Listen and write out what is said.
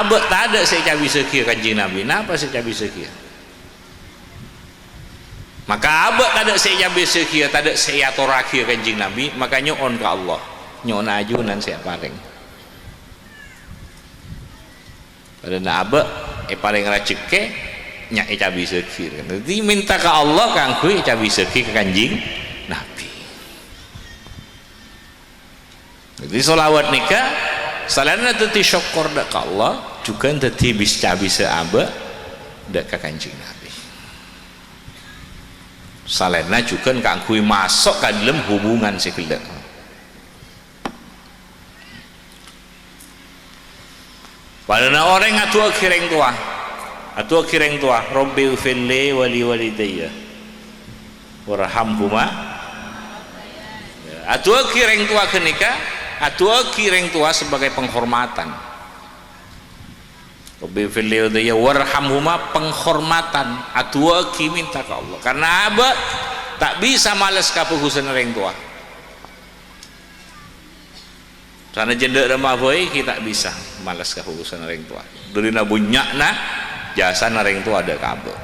abek tak ada saya cabi sekia Kanjeng Nabi, napa saya cabi sekia? Maka abek tak ada saya cabi sekia, tak ada saya torakia Kanjeng Nabi, maka nyon ke Allah, nyon ajunan saya paling. Pada nak abek paling racik ke nyak cabi sekia. Jadi minta ke Allah kang kui cabi sekia ke Kanjeng Nabi. Jadi solawat nikah selain tadi syukur dak ke Allah juga tadi bisa abe dak ke Kanjeng Nabi. Salena juga kangkui masuk ke dalam hubungan sekelak. Padahal orang atu kireng tua, Rabbi ufilli wali walidayya warhamhuma. Atu kireng tua kenika. Atau kireng tua sebagai penghormatan. Rabbi fili ya warhamhuma penghormatan. Atau ki minta ke Allah. Karena abah tak bisa malas kapuhusan orang tua. Karena jendek remah boy kita bisa malas kapuhusan orang tua. Dari nabunya jasa orang tua ada kabel.